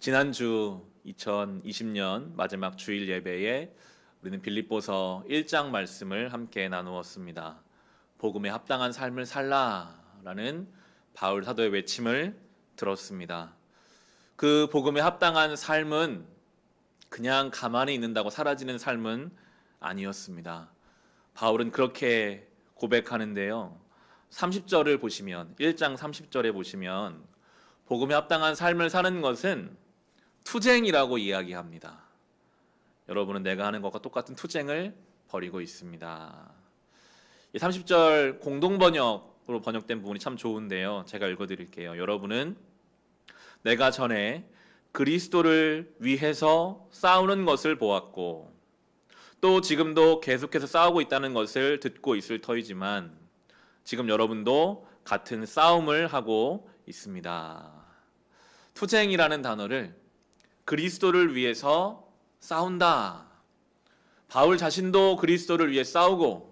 지난주 2020년 마지막 주일 예배에 우리는 빌립보서 1장 말씀을 함께 나누었습니다. 복음에 합당한 삶을 살라라는 바울 사도의 외침을 들었습니다. 그 복음에 합당한 삶은 그냥 가만히 있는다고 사라지는 삶은 아니었습니다. 바울은 그렇게 고백하는데요. 30절을 보시면 1장 30절에 보시면 복음에 합당한 삶을 사는 것은 투쟁이라고 이야기합니다. 여러분은 내가 하는 것과 똑같은 투쟁을 벌이고 있습니다. 30절 공동번역으로 번역된 부분이 참 좋은데요. 제가 읽어드릴게요. 여러분은 내가 전에 그리스도를 위해서 싸우는 것을 보았고 또 지금도 계속해서 싸우고 있다는 것을 듣고 있을 터이지만 지금 여러분도 같은 싸움을 하고 있습니다. 투쟁이라는 단어를 그리스도를 위해서 싸운다. 바울 자신도 그리스도를 위해 싸우고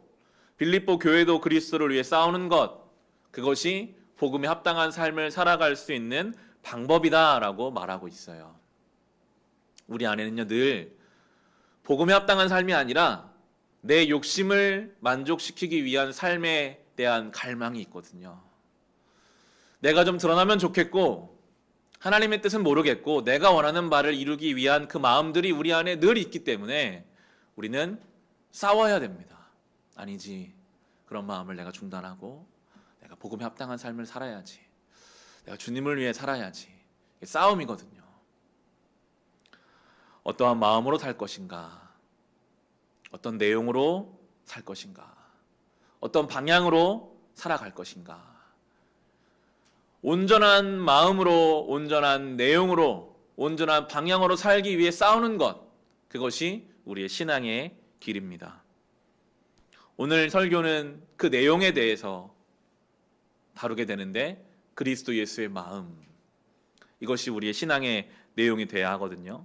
빌립보 교회도 그리스도를 위해 싸우는 것, 그것이 복음에 합당한 삶을 살아갈 수 있는 방법이다라고 말하고 있어요. 우리 안에는요, 늘 복음에 합당한 삶이 아니라 내 욕심을 만족시키기 위한 삶에 대한 갈망이 있거든요. 내가 좀 드러나면 좋겠고 하나님의 뜻은 모르겠고 내가 원하는 바를 이루기 위한 그 마음들이 우리 안에 늘 있기 때문에 우리는 싸워야 됩니다. 아니지, 그런 마음을 내가 중단하고 내가 복음에 합당한 삶을 살아야지, 내가 주님을 위해 살아야지. 이게 싸움이거든요. 어떠한 마음으로 살 것인가, 어떤 내용으로 살 것인가, 어떤 방향으로 살아갈 것인가, 온전한 마음으로, 온전한 내용으로, 온전한 방향으로 살기 위해 싸우는 것, 그것이 우리의 신앙의 길입니다. 오늘 설교는 그 내용에 대해서 다루게 되는데 그리스도 예수의 마음, 이것이 우리의 신앙의 내용이 돼야 하거든요.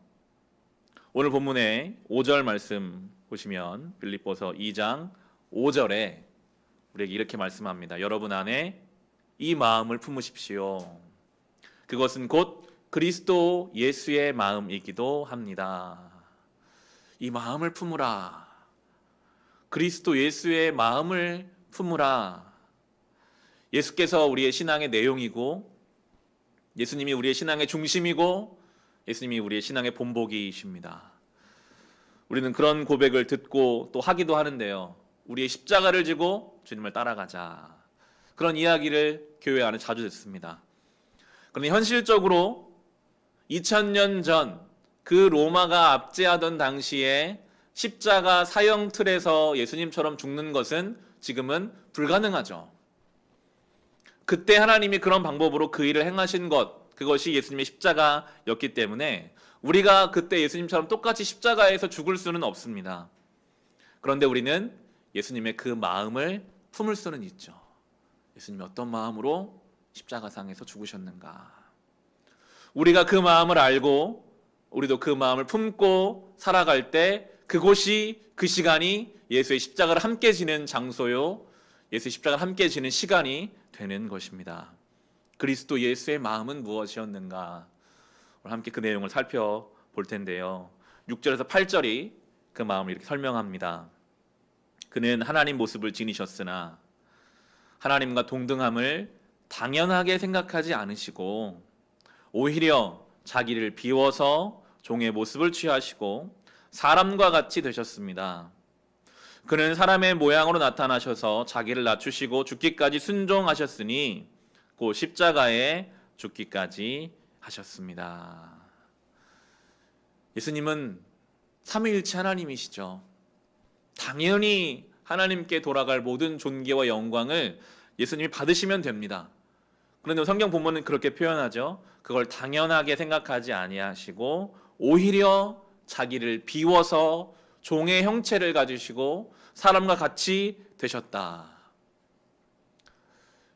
오늘 본문의 5절 말씀 보시면 빌립보서 2장 5절에 우리에게 이렇게 말씀합니다. 여러분 안에 이 마음을 품으십시오. 그것은 곧 그리스도 예수의 마음이기도 합니다. 이 마음을 품으라. 그리스도 예수의 마음을 품으라. 예수께서 우리의 신앙의 내용이고 예수님이 우리의 신앙의 중심이고 예수님이 우리의 신앙의 본보기이십니다. 우리는 그런 고백을 듣고 또 하기도 하는데요. 우리의 십자가를 지고 주님을 따라가자. 그런 이야기를 교회 안에 자주 듣습니다. 그런데 현실적으로 2000년 전 그 로마가 압제하던 당시에 십자가 사형 틀에서 예수님처럼 죽는 것은 지금은 불가능하죠. 그때 하나님이 그런 방법으로 그 일을 행하신 것, 그것이 예수님의 십자가였기 때문에 우리가 그때 예수님처럼 똑같이 십자가에서 죽을 수는 없습니다. 그런데 우리는 예수님의 그 마음을 품을 수는 있죠. 예수님이 어떤 마음으로 십자가상에서 죽으셨는가. 우리가 그 마음을 알고 우리도 그 마음을 품고 살아갈 때 그곳이, 그 시간이 예수의 십자가를 함께 지는 장소요, 예수의 십자가를 함께 지는 시간이 되는 것입니다. 그리스도 예수의 마음은 무엇이었는가? 오늘 함께 그 내용을 살펴볼 텐데요. 6절에서 8절이 그 마음을 이렇게 설명합니다. 그는 하나님 모습을 지니셨으나 하나님과 동등함을 당연하게 생각하지 않으시고 오히려 자기를 비워서 종의 모습을 취하시고 사람과 같이 되셨습니다. 그는 사람의 모양으로 나타나셔서 자기를 낮추시고 죽기까지 순종하셨으니 곧 십자가에 죽기까지 하셨습니다. 예수님은 삼위일체 하나님이시죠. 당연히 하나님께 돌아갈 모든 존귀와 영광을 예수님이 받으시면 됩니다. 그런데 성경 본문은 그렇게 표현하죠. 그걸 당연하게 생각하지 아니하시고 오히려 자기를 비워서 종의 형체를 가지시고 사람과 같이 되셨다.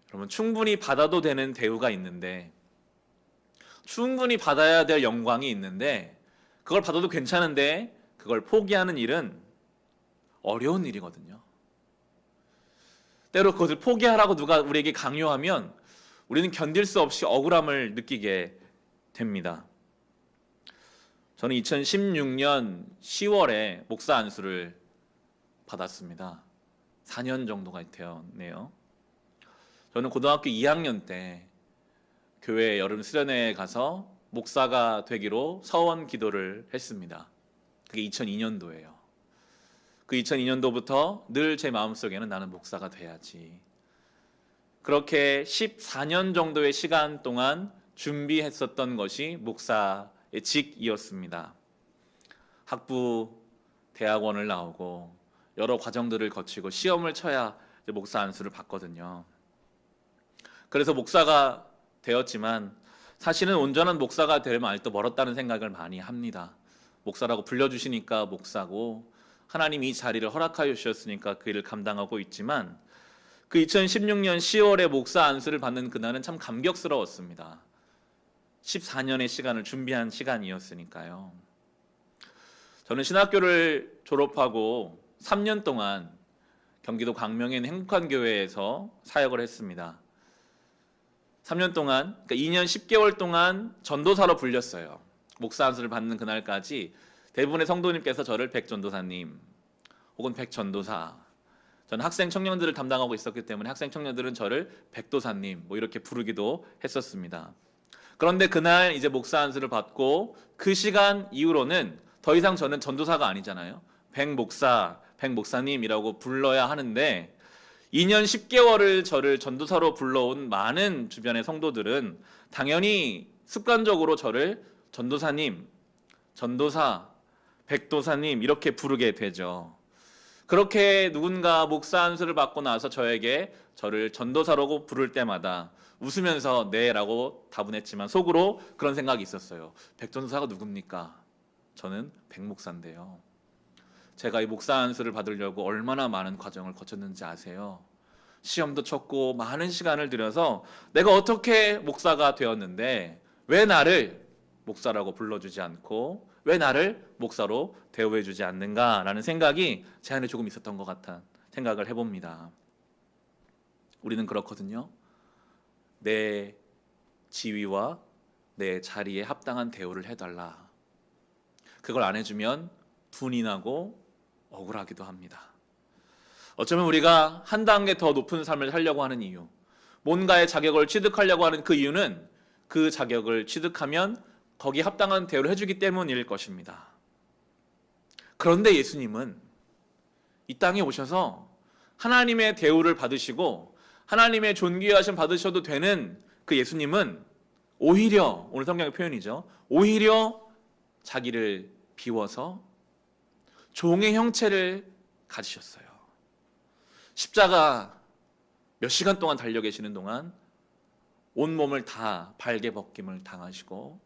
여러분, 충분히 받아도 되는 대우가 있는데, 충분히 받아야 될 영광이 있는데, 그걸 받아도 괜찮은데 그걸 포기하는 일은 어려운 일이거든요. 때로 그것을 포기하라고 누가 우리에게 강요하면 우리는 견딜 수 없이 억울함을 느끼게 됩니다. 저는 2016년 10월에 목사 안수를 받았습니다. 4년 정도가 되었네요. 저는 고등학교 2학년 때 교회 여름 수련회에 가서 목사가 되기로 서원 기도를 했습니다. 그게 2002년도예요. 그 2002년도부터 늘 제 마음속에는 나는 목사가 돼야지. 그렇게 14년 정도의 시간 동안 준비했었던 것이 목사의 직이었습니다. 학부 대학원을 나오고 여러 과정들을 거치고 시험을 쳐야 목사 안수를 받거든요. 그래서 목사가 되었지만 사실은 온전한 목사가 되려면 아직도 멀었다는 생각을 많이 합니다. 목사라고 불려주시니까 목사고 하나님이 이 자리를 허락하여 주셨으니까 그 일을 감당하고 있지만 그 2016년 10월에 목사 안수를 받는 그날은 참 감격스러웠습니다. 14년의 시간을 준비한 시간이었으니까요. 저는 신학교를 졸업하고 3년 동안 경기도 광명에 있는 행복한 교회에서 사역을 했습니다. 3년 동안, 그러니까 2년 10개월 동안 전도사로 불렸어요. 목사 안수를 받는 그날까지 대부분의 성도님께서 저를 백전도사님 혹은 백전도사, 저는 학생 청년들을 담당하고 있었기 때문에 학생 청년들은 저를 백도사님 이렇게 부르기도 했었습니다. 그런데 그날 이제 목사 안수를 받고 그 시간 이후로는 더 이상 저는 전도사가 아니잖아요. 백목사, 백목사님이라고 불러야 하는데 2년 10개월을 저를 전도사로 불러온 많은 주변의 성도들은 당연히 습관적으로 저를 전도사님, 전도사, 백도사님 이렇게 부르게 되죠. 그렇게 누군가 목사 안수를 받고 나서 저를 전도사라고 부를 때마다 웃으면서 네 라고 답은 했지만 속으로 그런 생각이 있었어요. 백전도사가 누굽니까? 저는 백목사인데요. 제가 이 목사 안수를 받으려고 얼마나 많은 과정을 거쳤는지 아세요? 시험도 쳤고 많은 시간을 들여서 내가 어떻게 목사가 되었는데 왜 나를 목사라고 불러주지 않고 왜 나를 목사로 대우해주지 않는가라는 생각이 제 안에 조금 있었던 것 같은 생각을 해봅니다. 우리는 그렇거든요. 내 지위와 내 자리에 합당한 대우를 해달라. 그걸 안 해주면 분이 나고 억울하기도 합니다. 어쩌면 우리가 한 단계 더 높은 삶을 살려고 하는 이유, 뭔가의 자격을 취득하려고 하는 그 이유는 그 자격을 취득하면 거기에 합당한 대우를 해주기 때문일 것입니다. 그런데 예수님은 이 땅에 오셔서 하나님의 대우를 받으시고 하나님의 존귀하심 받으셔도 되는 그 예수님은 오히려, 오늘 성경의 표현이죠, 오히려 자기를 비워서 종의 형체를 가지셨어요. 십자가 몇 시간 동안 달려 계시는 동안 온몸을 다 발개 벗김을 당하시고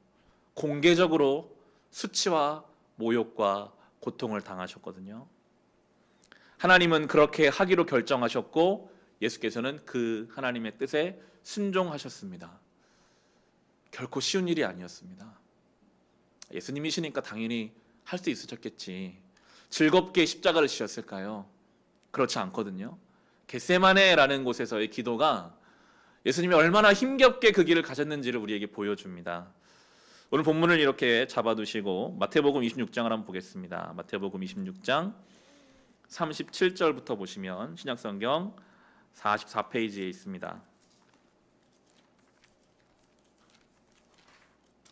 공개적으로 수치와 모욕과 고통을 당하셨거든요. 하나님은 그렇게 하기로 결정하셨고 예수께서는 그 하나님의 뜻에 순종하셨습니다. 결코 쉬운 일이 아니었습니다. 예수님이시니까 당연히 할 수 있으셨겠지. 즐겁게 십자가를 지셨을까요? 그렇지 않거든요. 겟세마네라는 곳에서의 기도가 예수님이 얼마나 힘겹게 그 길을 가셨는지를 우리에게 보여줍니다. 오늘 본문을 이렇게 잡아두시고 마태복음 26장을 한번 보겠습니다. 마태복음 26장 37절부터 보시면 신약성경 44페이지에 있습니다.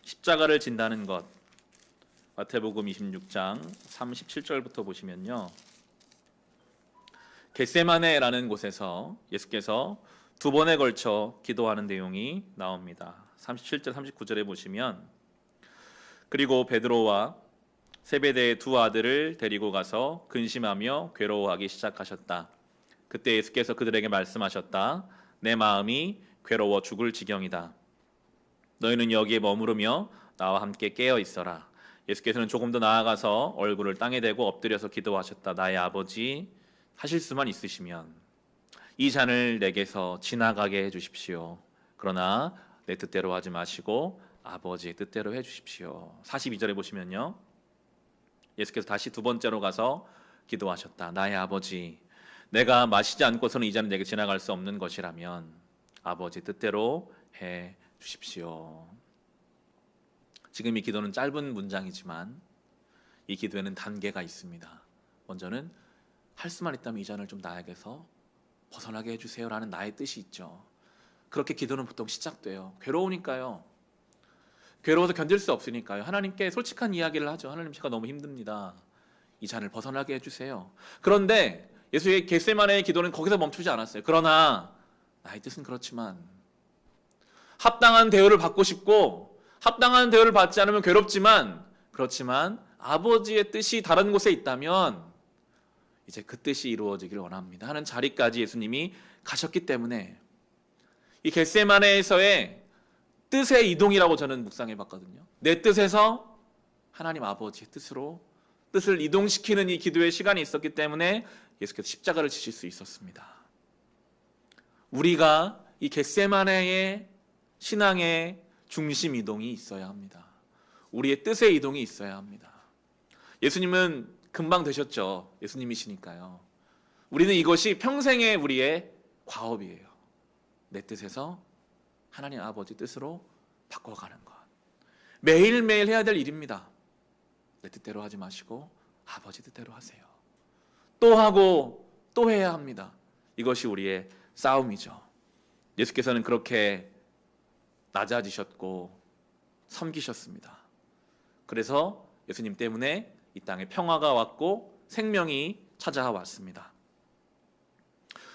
십자가를 진다는 것, 마태복음 26장 37절부터 보시면요, 겟세마네라는 곳에서 예수께서 두 번에 걸쳐 기도하는 내용이 나옵니다. 37절 39절에 보시면, 그리고 베드로와 세베대의 두 아들을 데리고 가서 근심하며 괴로워하기 시작하셨다. 그때 예수께서 그들에게 말씀하셨다. 내 마음이 괴로워 죽을 지경이다. 너희는 여기에 머무르며 나와 함께 깨어 있어라. 예수께서는 조금 더 나아가서 얼굴을 땅에 대고 엎드려서 기도하셨다. 나의 아버지, 하실 수만 있으시면 이 잔을 내게서 지나가게 해주십시오. 그러나 내 뜻대로 하지 마시고 아버지의 뜻대로 해주십시오. 42절에 보시면요, 예수께서 다시 두 번째로 가서 기도하셨다. 나의 아버지, 내가 마시지 않고서는 이 잔은 내게 지나갈 수 없는 것이라면 아버지 뜻대로 해 주십시오. 지금 이 기도는 짧은 문장이지만 이 기도에는 단계가 있습니다. 먼저는 할 수만 있다면 이 잔을 좀 나에게서 벗어나게 해주세요 라는 나의 뜻이 있죠. 그렇게 기도는 보통 시작돼요. 괴로우니까요. 괴로워서 견딜 수 없으니까요. 하나님께 솔직한 이야기를 하죠. 하나님, 제가 너무 힘듭니다. 이 잔을 벗어나게 해주세요. 그런데 예수의 겟세마네의 기도는 거기서 멈추지 않았어요. 그러나 나의 뜻은 그렇지만, 합당한 대우를 받고 싶고 합당한 대우를 받지 않으면 괴롭지만, 그렇지만 아버지의 뜻이 다른 곳에 있다면 이제 그 뜻이 이루어지기를 원합니다 하는 자리까지 예수님이 가셨기 때문에 이 겟세마네에서의 뜻의 이동이라고 저는 묵상해 봤거든요. 내 뜻에서 하나님 아버지의 뜻으로 뜻을 이동시키는 이 기도의 시간이 있었기 때문에 예수께서 십자가를 지실 수 있었습니다. 우리가 이 겟세마네의 신앙의 중심 이동이 있어야 합니다. 우리의 뜻의 이동이 있어야 합니다. 예수님은 금방 되셨죠. 예수님이시니까요. 우리는 이것이 평생의 우리의 과업이에요. 내 뜻에서 하나님 아버지 뜻으로 바꿔가는 것. 매일매일 해야 될 일입니다. 내 뜻대로 하지 마시고 아버지 뜻대로 하세요. 또 하고 또 해야 합니다. 이것이 우리의 싸움이죠. 예수께서는 그렇게 낮아지셨고 섬기셨습니다. 그래서 예수님 때문에 이 땅에 평화가 왔고 생명이 찾아왔습니다.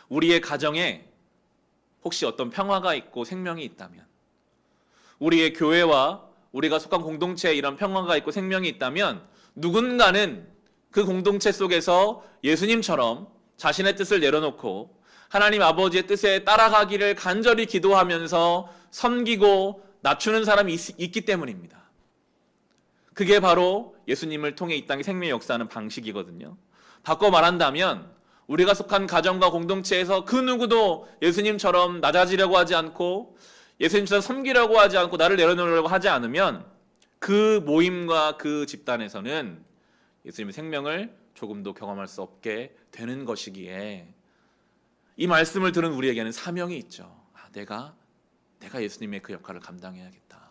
우리의 가정에 혹시 어떤 평화가 있고 생명이 있다면, 우리의 교회와 우리가 속한 공동체에 이런 평화가 있고 생명이 있다면, 누군가는 그 공동체 속에서 예수님처럼 자신의 뜻을 내려놓고 하나님 아버지의 뜻에 따라가기를 간절히 기도하면서 섬기고 낮추는 사람이 있기 때문입니다. 그게 바로 예수님을 통해 이 땅에 생명의 역사하는 방식이거든요. 바꿔 말한다면 우리가 속한 가정과 공동체에서 그 누구도 예수님처럼 낮아지려고 하지 않고 예수님처럼 섬기려고 하지 않고 나를 내려놓으려고 하지 않으면 그 모임과 그 집단에서는 예수님의 생명을 조금도 경험할 수 없게 되는 것이기에 이 말씀을 들은 우리에게는 사명이 있죠. 내가 예수님의 그 역할을 감당해야겠다.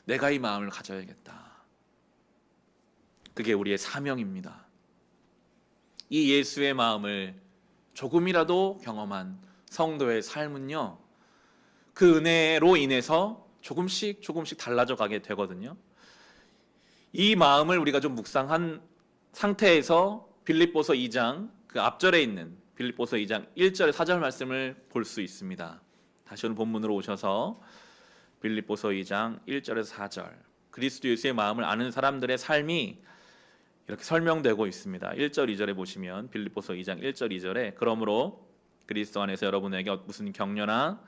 내가 이 마음을 가져야겠다. 그게 우리의 사명입니다. 이 예수의 마음을 조금이라도 경험한 성도의 삶은요, 그 은혜로 인해서 조금씩 달라져 가게 되거든요. 이 마음을 우리가 좀 묵상한 상태에서 빌립보서 2장 그 앞절에 있는 빌립보서 2장 1절의 4절 말씀을 볼 수 있습니다. 다시 오늘 본문으로 오셔서 빌립보서 2장 1절에서 4절, 그리스도 예수의 마음을 아는 사람들의 삶이 이렇게 설명되고 있습니다. 1절 2절에 보시면 빌립보서 2장 1절 2절에 그러므로 그리스도 안에서 여러분에게 무슨 격려나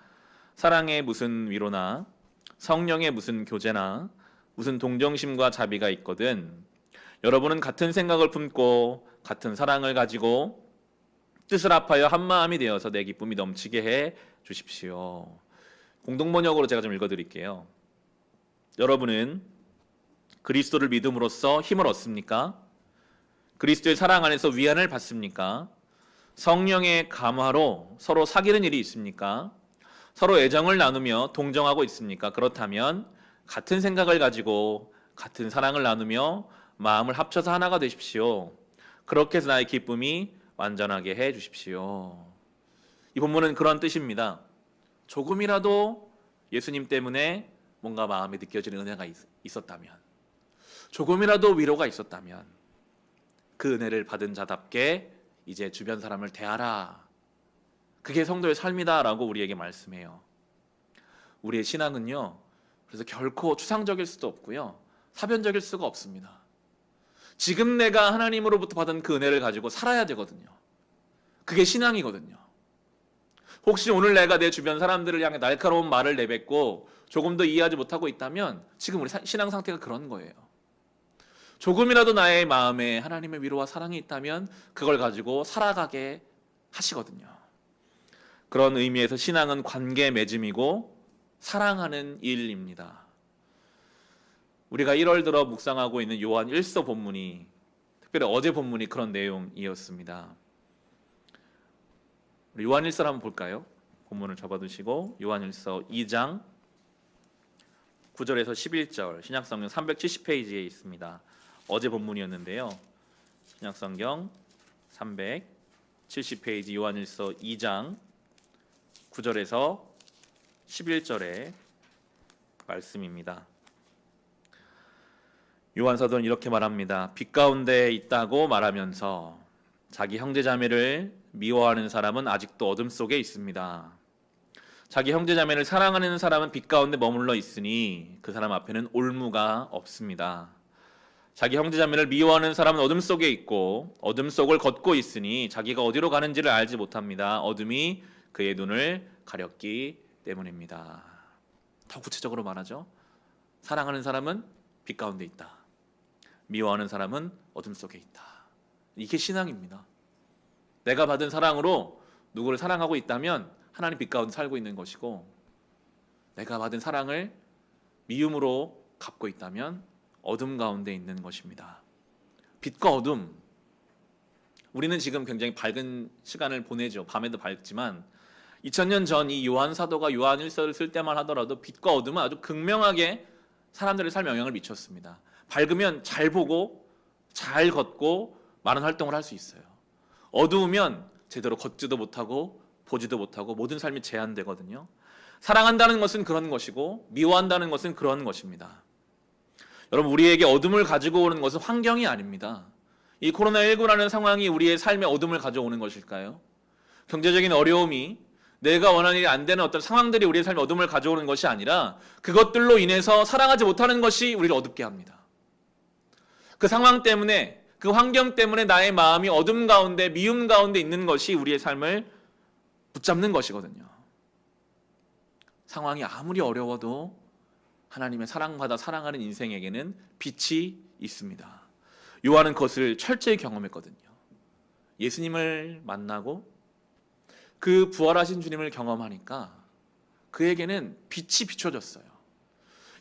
사랑의 무슨 위로나 성령의 무슨 교제나 무슨 동정심과 자비가 있거든 여러분은 같은 생각을 품고 같은 사랑을 가지고 뜻을 합하여 한 마음이 되어서 내 기쁨이 넘치게 해 주십시오. 공동번역으로 제가 좀 읽어드릴게요. 여러분은 그리스도를 믿음으로써 힘을 얻습니까? 그리스도의 사랑 안에서 위안을 받습니까? 성령의 감화로 서로 사귀는 일이 있습니까? 서로 애정을 나누며 동정하고 있습니까? 그렇다면 같은 생각을 가지고 같은 사랑을 나누며 마음을 합쳐서 하나가 되십시오. 그렇게 해서 나의 기쁨이 완전하게 해 주십시오. 이 본문은 그런 뜻입니다. 조금이라도 예수님 때문에 뭔가 마음에 느껴지는 은혜가 있었다면, 조금이라도 위로가 있었다면 그 은혜를 받은 자답게 이제 주변 사람을 대하라. 그게 성도의 삶이다라고 우리에게 말씀해요. 우리의 신앙은요, 그래서 결코 추상적일 수도 없고요, 사변적일 수가 없습니다. 지금 내가 하나님으로부터 받은 그 은혜를 가지고 살아야 되거든요. 그게 신앙이거든요. 혹시 오늘 내가 내 주변 사람들을 향해 날카로운 말을 내뱉고 조금 더 이해하지 못하고 있다면 지금 우리 신앙 상태가 그런 거예요. 조금이라도 나의 마음에 하나님의 위로와 사랑이 있다면 그걸 가지고 살아가게 하시거든요. 그런 의미에서 신앙은 관계 맺음이고 사랑하는 일입니다. 우리가 1월 들어 묵상하고 있는 요한 1서 본문이, 특별히 어제 본문이 그런 내용이었습니다. 우리 요한 1서를 한번 볼까요? 본문을 접어두시고 요한 1서 2장 9절에서 11절 신약성경 370페이지에 있습니다. 어제 본문이었는데요. 신약성경 370페이지 요한일서 2장 9절에서 11절의 말씀입니다. 요한 사도는 이렇게 말합니다. 빛 가운데 있다고 말하면서 자기 형제 자매를 미워하는 사람은 아직도 어둠 속에 있습니다. 자기 형제 자매를 사랑하는 사람은 빛 가운데 머물러 있으니 그 사람 앞에는 올무가 없습니다. 자기 형제 자매를 미워하는 사람은 어둠 속에 있고 어둠 속을 걷고 있으니 자기가 어디로 가는지를 알지 못합니다. 어둠이 그의 눈을 가렸기 때문입니다. 더 구체적으로 말하죠. 사랑하는 사람은 빛 가운데 있다. 미워하는 사람은 어둠 속에 있다. 이게 신앙입니다. 내가 받은 사랑으로 누구를 사랑하고 있다면 하나님 빛 가운데 살고 있는 것이고, 내가 받은 사랑을 미움으로 갚고 있다면 어둠 가운데 있는 것입니다. 빛과 어둠, 우리는 지금 굉장히 밝은 시간을 보내죠. 밤에도 밝지만 2000년 전 이 요한 사도가 요한일서를 쓸 때만 하더라도 빛과 어둠은 아주 극명하게 사람들의 삶에 영향을 미쳤습니다. 밝으면 잘 보고 잘 걷고 많은 활동을 할 수 있어요. 어두우면 제대로 걷지도 못하고 보지도 못하고 모든 삶이 제한되거든요. 사랑한다는 것은 그런 것이고 미워한다는 것은 그런 것입니다. 여러분, 우리에게 어둠을 가지고 오는 것은 환경이 아닙니다. 이 코로나19라는 상황이 우리의 삶에 어둠을 가져오는 것일까요? 경제적인 어려움이, 내가 원하는 일이 안 되는 어떤 상황들이 우리의 삶에 어둠을 가져오는 것이 아니라 그것들로 인해서 사랑하지 못하는 것이 우리를 어둡게 합니다. 그 상황 때문에, 그 환경 때문에 나의 마음이 어둠 가운데, 미움 가운데 있는 것이 우리의 삶을 붙잡는 것이거든요. 상황이 아무리 어려워도 하나님의 사랑받아 살아가는 인생에게는 빛이 있습니다. 요한은 그것을 철저히 경험했거든요. 예수님을 만나고 그 부활하신 주님을 경험하니까 그에게는 빛이 비춰졌어요.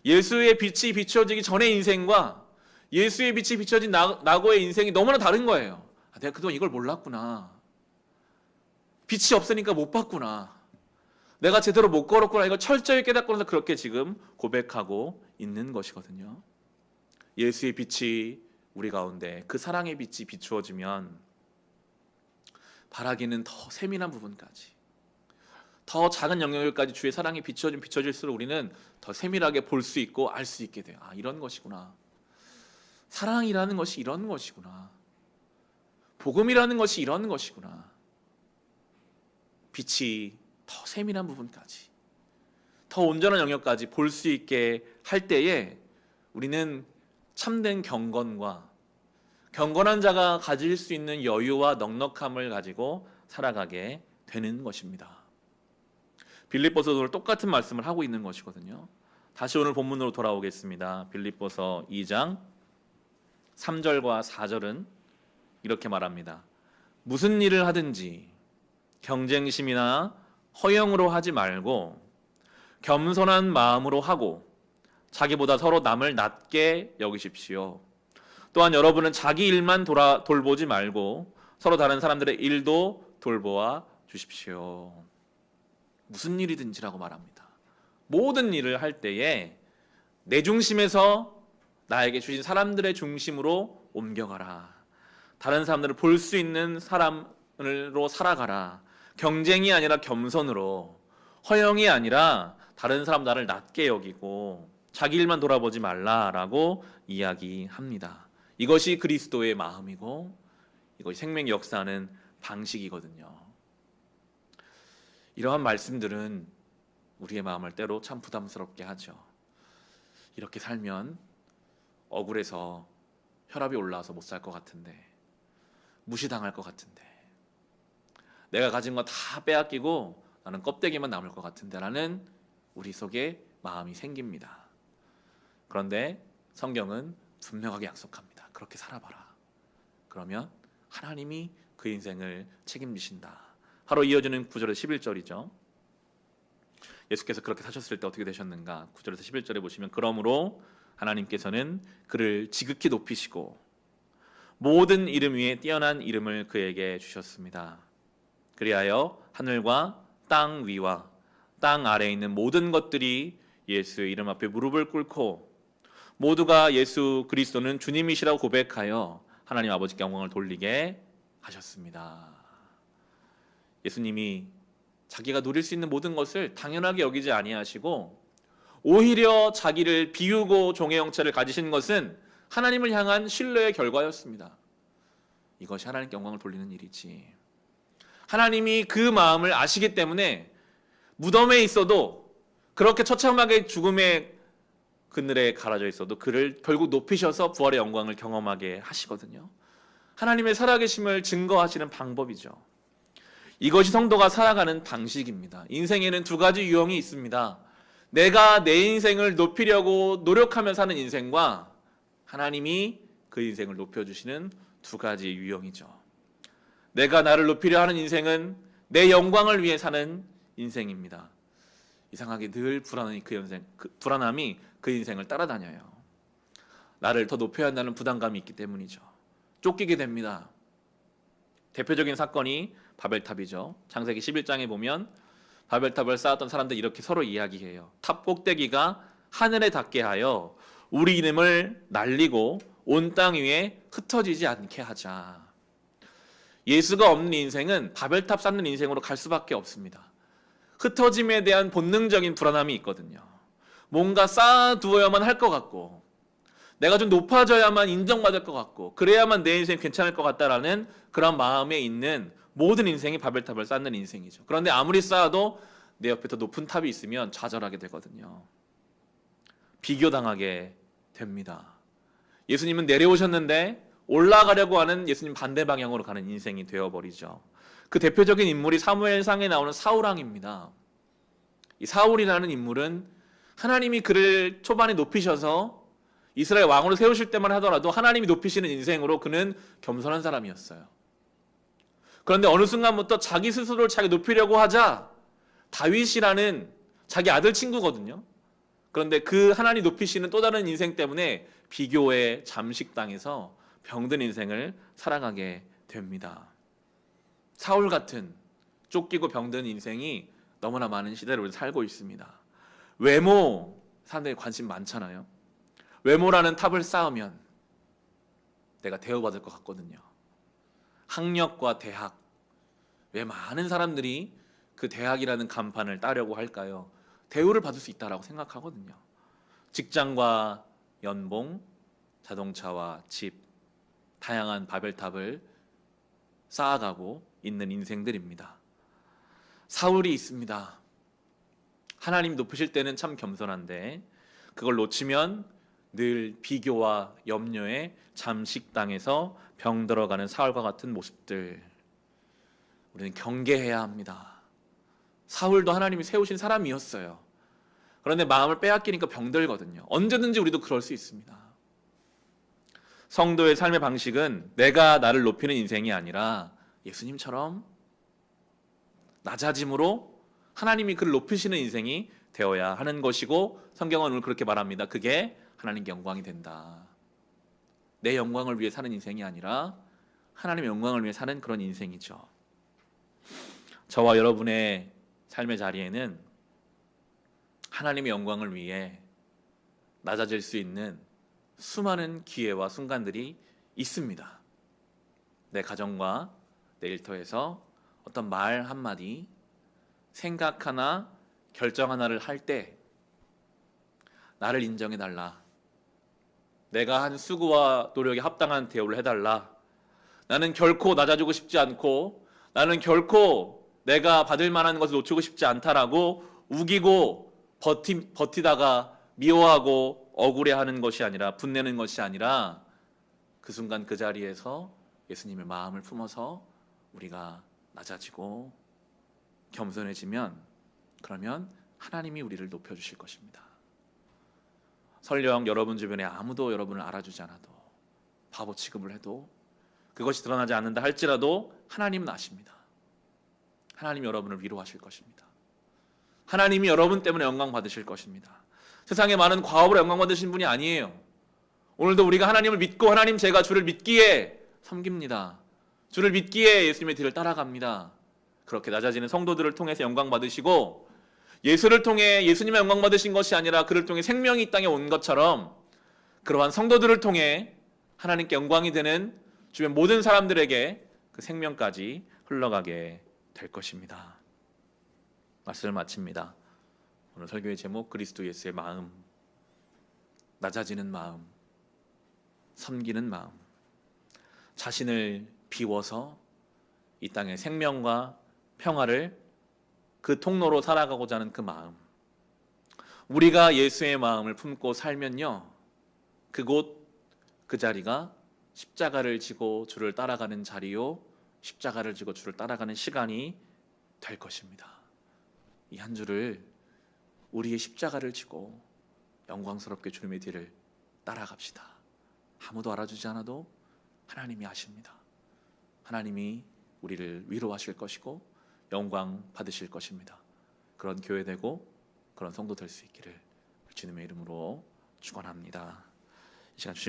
예수의 빛이 비춰지기 전의 인생과 예수의 빛이 비춰진 나고의 인생이 너무나 다른 거예요. 내가 그동안 이걸 몰랐구나. 빛이 없으니까 못 봤구나. 내가 제대로 못 걸었구나. 이걸 철저히 깨닫고 나서 그렇게 지금 고백하고 있는 것이거든요. 예수의 빛이 우리 가운데, 그 사랑의 빛이 비추어지면 바라기는 더 세밀한 부분까지, 더 작은 영역까지 주의 사랑이 비춰질수록 우리는 더 세밀하게 볼 수 있고 알 수 있게 돼요. 아, 이런 것이구나. 사랑이라는 것이 이런 것이구나. 복음이라는 것이 이런 것이구나. 빛이 더 세밀한 부분까지, 더 온전한 영역까지 볼 수 있게 할 때에 우리는 참된 경건과 경건한 자가 가질 수 있는 여유와 넉넉함을 가지고 살아가게 되는 것입니다. 빌립보서도 오늘 똑같은 말씀을 하고 있는 것이거든요. 다시 오늘 본문으로 돌아오겠습니다. 빌립보서 2장 3절과 4절은 이렇게 말합니다. 무슨 일을 하든지 경쟁심이나 허영으로 하지 말고 겸손한 마음으로 하고 자기보다 서로 남을 낮게 여기십시오. 또한 여러분은 자기 일만 돌보지 말고 서로 다른 사람들의 일도 돌보아 주십시오. 무슨 일이든지라고 말합니다. 모든 일을 할 때에 내 중심에서 나에게 주신 사람들의 중심으로 옮겨가라. 다른 사람들을 볼 수 있는 사람으로 살아가라. 경쟁이 아니라 겸손으로, 허영이 아니라 다른 사람 나를 낮게 여기고 자기 일만 돌아보지 말라라고 이야기합니다. 이것이 그리스도의 마음이고 이것이 생명의 역사하는 방식이거든요. 이러한 말씀들은 우리의 마음을 때로 참 부담스럽게 하죠. 이렇게 살면 억울해서 혈압이 올라와서 못 살 것 같은데, 무시당할 것 같은데, 내가 가진 거 다 빼앗기고 나는 껍데기만 남을 것 같은데 라는 우리 속에 마음이 생깁니다. 그런데 성경은 분명하게 약속합니다. 그렇게 살아봐라. 그러면 하나님이 그 인생을 책임지신다. 바로 이어지는 9절에서 11절이죠. 예수께서 그렇게 사셨을 때 어떻게 되셨는가? 9절에서 11절에 보시면, 그러므로 하나님께서는 그를 지극히 높이시고 모든 이름 위에 뛰어난 이름을 그에게 주셨습니다. 그리하여 하늘과 땅 위와 땅 아래에 있는 모든 것들이 예수의 이름 앞에 무릎을 꿇고 모두가 예수 그리스도는 주님이시라고 고백하여 하나님 아버지께 영광을 돌리게 하셨습니다. 예수님이 자기가 누릴 수 있는 모든 것을 당연하게 여기지 아니하시고 오히려 자기를 비우고 종의 형체를 가지신 것은 하나님을 향한 신뢰의 결과였습니다. 이것이 하나님께 영광을 돌리는 일이지. 하나님이 그 마음을 아시기 때문에 무덤에 있어도 그렇게 처참하게 죽음의 그늘에 가라져 있어도 그를 결국 높이셔서 부활의 영광을 경험하게 하시거든요. 하나님의 살아계심을 증거하시는 방법이죠. 이것이 성도가 살아가는 방식입니다. 인생에는 두 가지 유형이 있습니다. 내가 내 인생을 높이려고 노력하며 사는 인생과 하나님이 그 인생을 높여주시는 두 가지 유형이죠. 내가 나를 높이려 하는 인생은 내 영광을 위해 사는 인생입니다. 이상하게 늘 불안함이 그 인생을 따라다녀요. 나를 더 높여야 한다는 부담감이 있기 때문이죠. 쫓기게 됩니다. 대표적인 사건이 바벨탑이죠. 창세기 11장에 보면 바벨탑을 쌓았던 사람들이 이렇게 서로 이야기해요. 탑 꼭대기가 하늘에 닿게 하여 우리 이름을 날리고 온 땅 위에 흩어지지 않게 하자. 예수가 없는 인생은 바벨탑 쌓는 인생으로 갈 수밖에 없습니다. 흩어짐에 대한 본능적인 불안함이 있거든요. 뭔가 쌓아두어야만 할 것 같고 내가 좀 높아져야만 인정받을 것 같고 그래야만 내 인생이 괜찮을 것 같다라는 그런 마음에 있는 모든 인생이 바벨탑을 쌓는 인생이죠. 그런데 아무리 쌓아도 내 옆에 더 높은 탑이 있으면 좌절하게 되거든요. 비교당하게 됩니다. 예수님은 내려오셨는데 올라가려고 하는 예수님 반대 방향으로 가는 인생이 되어버리죠. 그 대표적인 인물이 사무엘상에 나오는 사울왕입니다. 이 사울이라는 인물은 하나님이 그를 초반에 높이셔서 이스라엘 왕으로 세우실 때만 하더라도 하나님이 높이시는 인생으로 그는 겸손한 사람이었어요. 그런데 어느 순간부터 자기 스스로를 자기 높이려고 하자 다윗이라는 자기 아들 친구거든요. 그런데 그 하나님 높이시는 또 다른 인생 때문에 비교에 잠식당해서 병든 인생을 살아가게 됩니다. 사울 같은 쫓기고 병든 인생이 너무나 많은 시대를 우리 살고 있습니다. 외모 사람들이 관심 많잖아요. 외모라는 탑을 쌓으면 내가 대우받을 것 같거든요. 학력과 대학, 왜 많은 사람들이 그 대학이라는 간판을 따려고 할까요? 대우를 받을 수 있다라고 생각하거든요. 직장과 연봉, 자동차와 집, 다양한 바벨탑을 쌓아가고 있는 인생들입니다. 사울이 있습니다. 하나님 높으실 때는 참 겸손한데 그걸 놓치면 늘 비교와 염려에 잠식당해서 병들어가는 사울과 같은 모습들, 우리는 경계해야 합니다. 사울도 하나님이 세우신 사람이었어요. 그런데 마음을 빼앗기니까 병들거든요. 언제든지 우리도 그럴 수 있습니다. 성도의 삶의 방식은 내가 나를 높이는 인생이 아니라 예수님처럼 낮아짐으로 하나님이 그를 높이시는 인생이 되어야 하는 것이고, 성경은 오늘 그렇게 말합니다. 그게 하나님께 영광이 된다. 내 영광을 위해 사는 인생이 아니라 하나님의 영광을 위해 사는 그런 인생이죠. 저와 여러분의 삶의 자리에는 하나님의 영광을 위해 낮아질 수 있는 수많은 기회와 순간들이 있습니다. 내 가정과 내 일터에서 어떤 말 한마디, 생각 하나, 결정 하나를 할 때 나를 인정해달라. 내가 한 수고와 노력에 합당한 대우를 해달라. 나는 결코 낮아지고 싶지 않고 나는 결코 내가 받을 만한 것을 놓치고 싶지 않다라고 우기고 버티다가 미워하고 억울해하는 것이 아니라, 분내는 것이 아니라 그 순간 그 자리에서 예수님의 마음을 품어서 우리가 낮아지고 겸손해지면, 그러면 하나님이 우리를 높여주실 것입니다. 설령 여러분 주변에 아무도 여러분을 알아주지 않아도, 바보 취급을 해도, 그것이 드러나지 않는다 할지라도 하나님은 아십니다. 하나님이 여러분을 위로하실 것입니다. 하나님이 여러분 때문에 영광 받으실 것입니다. 세상에 많은 과업으로 영광 받으신 분이 아니에요. 오늘도 우리가 하나님을 믿고, 하나님 제가 주를 믿기에 섬깁니다. 주를 믿기에 예수님의 뒤를 따라갑니다. 그렇게 낮아지는 성도들을 통해서 영광 받으시고, 예수를 통해 예수님의 영광 받으신 것이 아니라 그를 통해 생명이 이 땅에 온 것처럼 그러한 성도들을 통해 하나님께 영광이 되는 주변 모든 사람들에게 그 생명까지 흘러가게 될 것입니다. 말씀을 마칩니다. 오늘 설교의 제목 그리스도 예수의 마음, 낮아지는 마음, 섬기는 마음, 자신을 비워서 이 땅의 생명과 평화를 그 통로로 살아가고자 하는 그 마음, 우리가 예수의 마음을 품고 살면요, 그곳 그 자리가 십자가를 지고 주를 따라가는 자리요, 십자가를 지고 주를 따라가는 시간이 될 것입니다. 이 한 주를 우리의 십자가를 지고 영광스럽게 주님의 뒤를 따라갑시다. 아무도 알아주지 않아도 하나님이 아십니다. 하나님이 우리를 위로하실 것이고 영광 받으실 것입니다. 그런 교회 되고 그런 성도 될 수 있기를 주님의 이름으로 축원합니다. 이 시간 주님